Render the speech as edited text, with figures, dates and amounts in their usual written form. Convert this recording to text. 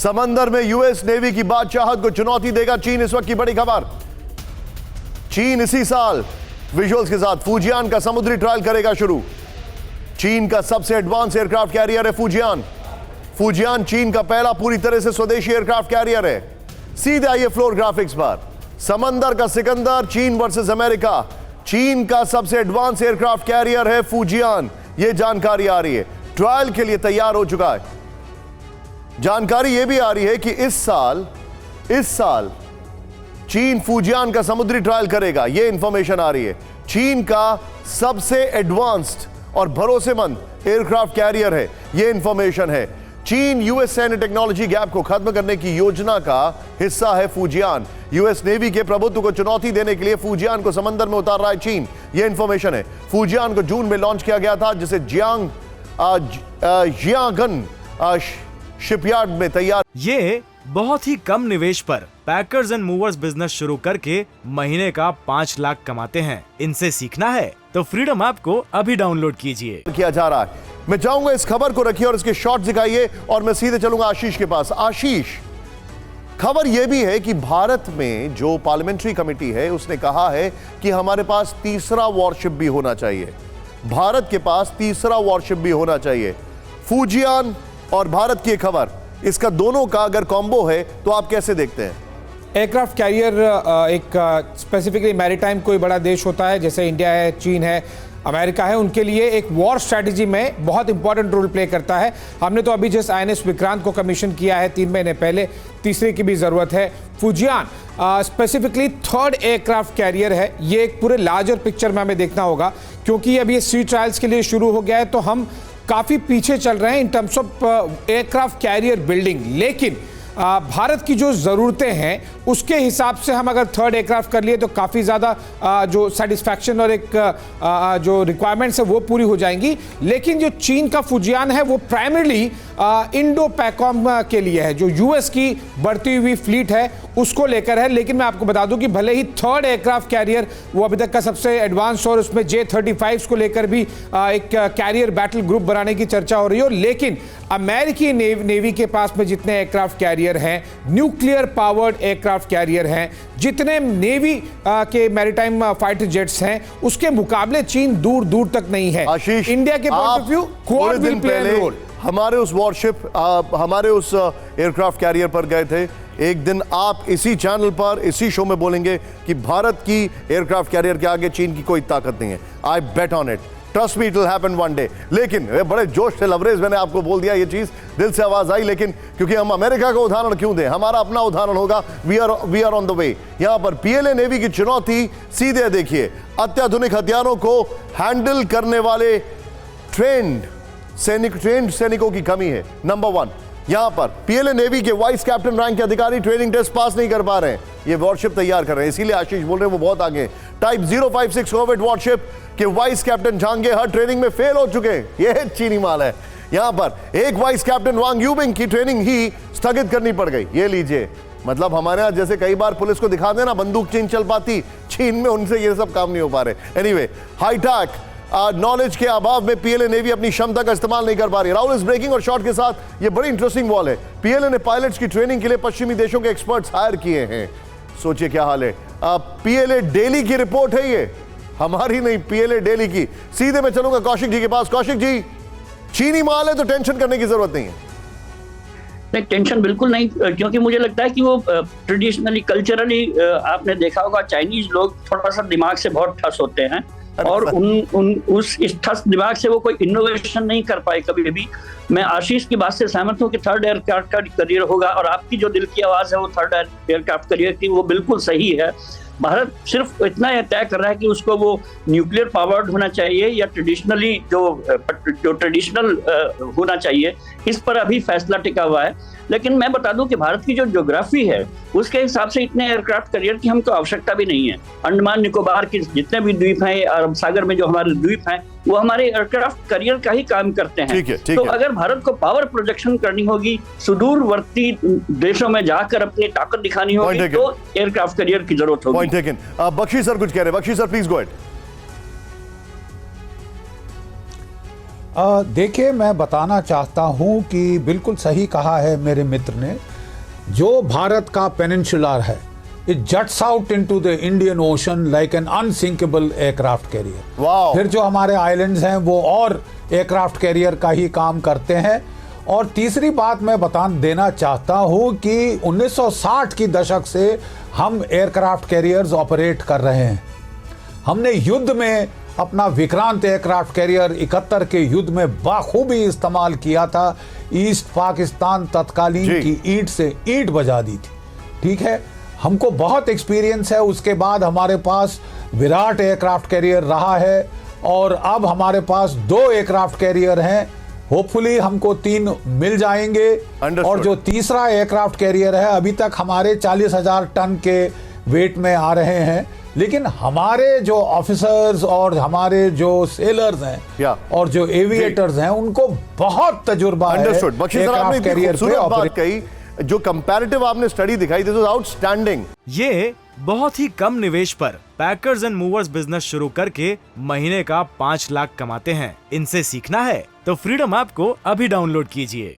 समंदर में US navy की बादशाहत को चुनौती देगा चीन, इस वक्त की बड़ी खबर। चीन इसी साल विजुअल्स के साथ फुजियान का समुद्री ट्रायल करेगा शुरू। चीन का सबसे एडवांस एयरक्राफ्ट कैरियर है फुजियान। फुजियान चीन का पहला पूरी तरह से स्वदेशी एयरक्राफ्ट कैरियर है। सीधे आइए फ्लोर ग्राफिक्स पर। समंदर का सिकंदर, चीन वर्सेस अमेरिका। चीन का सबसे एडवांस एयरक्राफ्ट कैरियर है फुजियान, यह जानकारी आ रही है। ट्रायल के लिए तैयार हो चुका है। जानकारी यह भी आ रही है कि इस साल चीन फुजियान का समुद्री ट्रायल करेगा, यह इंफॉर्मेशन आ रही है। चीन का सबसे एडवांस्ड और भरोसेमंद एयरक्राफ्ट कैरियर है, यह इंफॉर्मेशन है। चीन यूएस सैन्य टेक्नोलॉजी गैप को खत्म करने की योजना का हिस्सा है फुजियान। यूएस नेवी के प्रभुत्व को चुनौती देने के लिए फुजियान को समंदर में उतार रहा है चीन, यह इंफॉर्मेशन है। फुजियान को जून में लॉन्च किया गया था, जिसे जियांगन शिपयार्ड में तैयार। ये बहुत ही कम निवेश पर पैकर्स एंड मूवर्स बिजनेस शुरू करके महीने का 5 लाख कमाते हैं। इनसे सीखना है तो फ्रीडम ऐप को अभी डाउनलोड कीजिए। किया जा रहा है। मैं चाहूंगा इस खबर को रखिए और इसके शॉट दिखाइए और मैं सीधे चलूंगा आशीष के पास। आशीष, खबर यह भी है कि भारत में जो पार्लियामेंट्री कमेटी है उसने कहा है कि हमारे पास तीसरा वॉरशिप भी होना चाहिए। भारत के पास तीसरा वॉरशिप भी होना चाहिए। फुजियान और भारत की खबर, इसका दोनों का अगर कॉम्बो है तो आप कैसे देखते हैं? एयरक्राफ्ट कैरियर एक स्पेसिफिकली मैरीटाइम कोई बड़ा देश होता है, जैसे इंडिया है, चीन है, अमेरिका है, उनके लिए एक वॉर स्ट्रैटेजी में बहुत इंपॉर्टेंट रोल प्ले करता है। हमने तो अभी जस्ट आईएनएस विक्रांत को कमीशन किया है 3 महीने पहले, तीसरे की भी ज़रूरत है। Fujian specifically third aircraft carrier है। ये एक पूरे लार्जर पिक्चर में हमें देखना होगा, क्योंकि अब ये सी ट्रायल्स के लिए शुरू हो गया है तो हम काफ़ी पीछे चल रहे हैं in terms of aircraft carrier building. लेकिन भारत की जो ज़रूरतें हैं उसके हिसाब से हम अगर थर्ड एयरक्राफ्ट कर लिए तो काफ़ी ज़्यादा जो सेटिस्फैक्शन और एक जो रिक्वायरमेंट्स है वो पूरी हो जाएंगी। लेकिन जो चीन का फुजियान है वो प्राइमरीली इंडो पैकॉम के लिए है, जो यूएस की बढ़ती हुई फ्लीट है उसको लेकर है। लेकिन मैं आपको बता दूं कि भले ही थर्ड एयरक्राफ्ट कैरियर वो अभी तक का सबसे एडवांस और उसमें J-35 को लेकर भी एक कैरियर बैटल ग्रुप बनाने की चर्चा हो रही हो, लेकिन अमेरिकी नेवी के पास में जितने एयरक्राफ्ट कैरियर हैं, न्यूक्लियर पावर्ड एयरक्राफ्ट कैरियर हैं, जितने नेवी के मैरीटाइम फाइटर जेट्स हैं, उसके मुकाबले चीन दूर दूर तक नहीं है। आशीष, इंडिया के point of view Quad will play a role. हमारे उस वॉरशिप, हमारे उस एयरक्राफ्ट कैरियर पर गए थे। एक दिन आप इसी चैनल पर, इसी शो में बोलेंगे कि भारत की एयरक्राफ्ट कैरियर के आगे चीन की कोई ताकत नहीं है। I bet on it, trust me, it will happen one day. लेकिन बड़े जोश से लवरेज मैंने आपको बोल दिया, ये चीज दिल से आवाज आई। लेकिन क्योंकि हम अमेरिका का उदाहरण क्यों दें, हमारा अपना उदाहरण होगा। We are on the way. यहां पर पीएलए नेवी की चुनौती सीधे देखिए। अत्याधुनिक हथियारों को हैंडल करने वाले ट्रेंड सैनिकों की कमी है। नंबर 1, यहां पर पीएलए नेवी के वाइस कैप्टन रैंक के अधिकारी ट्रेनिंग टेस्ट पास नहीं कर पा रहे हैं। ये वॉरशिप तैयार कर रहे हैं, इसीलिए आशीष बोल रहे हैं वो बहुत आगे। टाइप 056 कॉर्वेट वॉरशिप के वाइस कैप्टन झांगे हर ट्रेनिंग में फेल हो चुके हैं। यह चीनी माल है। यहां पर एक वाइस कैप्टन वांग यूबिंग की ट्रेनिंग ही स्थगित करनी पड़ गई। ये लीजिए, मतलब हमारे यहां जैसे कई बार पुलिस को दिखा देना बंदूक चीन चल पाती, चीन में उनसे ये सब काम नहीं हो पा रहे। एनीवे, हाईटेक नॉलेज के अभाव में पीएलए नेवी अपनी क्षमता का इस्तेमाल नहीं कर पा रही। राहुल इस ब्रेकिंग और शॉट के साथ ये बड़ी इंटरेस्टिंग वॉल है। पीएलए ने पायलट्स की ट्रेनिंग के लिए पश्चिमी देशों के एक्सपर्ट्स हायर किए हैं। सोचिए क्या हाल है। पीएलए डेली की रिपोर्ट है ये, हमारी नहीं, पीएलए डेली की। सीधे मैं चलूंगा कौशिक जी के पास। कौशिक जी, चीनी माल है तो टेंशन करने की जरूरत नहीं है। नहीं, टेंशन बिल्कुल नहीं, क्योंकि मुझे लगता है कि वो ट्रेडिशनली, कल्चरली आपने देखा होगा चाइनीज लोग थोड़ा सा दिमाग से बहुत ठस होते हैं और इस ठस दिमाग से वो कोई इनोवेशन नहीं कर पाए कभी भी। मैं आशीष की बात से सहमत हूँ कि थर्ड एयरक्राफ्ट का करियर होगा, और आपकी जो दिल की आवाज है वो थर्ड एयरक्राफ्ट करियर की, वो बिल्कुल सही है। भारत सिर्फ इतना तय कर रहा है कि उसको वो न्यूक्लियर पावर्ड होना चाहिए या ट्रेडिशनली जो ट्रेडिशनल होना चाहिए, इस पर अभी फैसला टिका हुआ है। लेकिन मैं बता दूं कि भारत की जो ज्योग्राफी है उसके हिसाब से इतने एयरक्राफ्ट करियर की हमको आवश्यकता भी नहीं है। अंडमान निकोबार के जितने भी द्वीप हैं, अरब सागर में जो हमारे द्वीप हैं, वो हमारे एयरक्राफ्ट करियर का ही काम करते हैं। ठीक है। अगर भारत को पावर प्रोजेक्शन करनी होगी, सुदूरवर्ती देशों में जाकर अपनी ताकत दिखानी होगी, तो एयरक्राफ्ट करियर की जरूरत होगी। Point taken. बख्शी सर कुछ कह रहे हैं। Bakshi sir please go ahead. देखिए, मैं बताना चाहता हूं कि बिल्कुल सही कहा है मेरे मित्र ने। जो भारत का पेनिनसुलर है, it juts out into the Indian Ocean like an unsinkable aircraft carrier. Wow. फिर जो हमारे आइलैंड्स हैं वो और एयरक्राफ्ट कैरियर का ही काम करते हैं। और तीसरी बात मैं बता देना चाहता हूं कि 1960 की दशक से हम एयरक्राफ्ट कैरियर्स ऑपरेट कर रहे हैं। हमने युद्ध में अपना विक्रांत एयरक्राफ्ट कैरियर 71 के युद्ध में बाखूबी इस्तेमाल किया था। ईस्ट पाकिस्तान तत्कालीन की ईंट से ईंट बजा दी थी। ठीक है, हमको बहुत एक्सपीरियंस है। उसके बाद हमारे पास विराट एयरक्राफ्ट कैरियर रहा है और अब हमारे पास 2 एयरक्राफ्ट कैरियर हैं। होपफुली हमको 3 मिल जाएंगे। और जो तीसरा एयरक्राफ्ट कैरियर है, अभी तक हमारे 40,000 टन के वेट में आ रहे हैं। लेकिन हमारे जो ऑफिसर्स और हमारे जो सेलर्स हैं और जो एविएटर्स हैं, उनको बहुत तजुर्बा है एयरक्राफ्ट कैरियर पे ऑपरेट कही। जो कंपैरेटिव आपने स्टडी दिखाई, दिस वाज आउटस्टैंडिंग। ये बहुत ही कम निवेश पर पैकर्स एंड मूवर्स बिजनेस शुरू करके महीने का 5 लाख कमाते हैं। इनसे सीखना है तो फ्रीडम ऐप को अभी डाउनलोड कीजिए।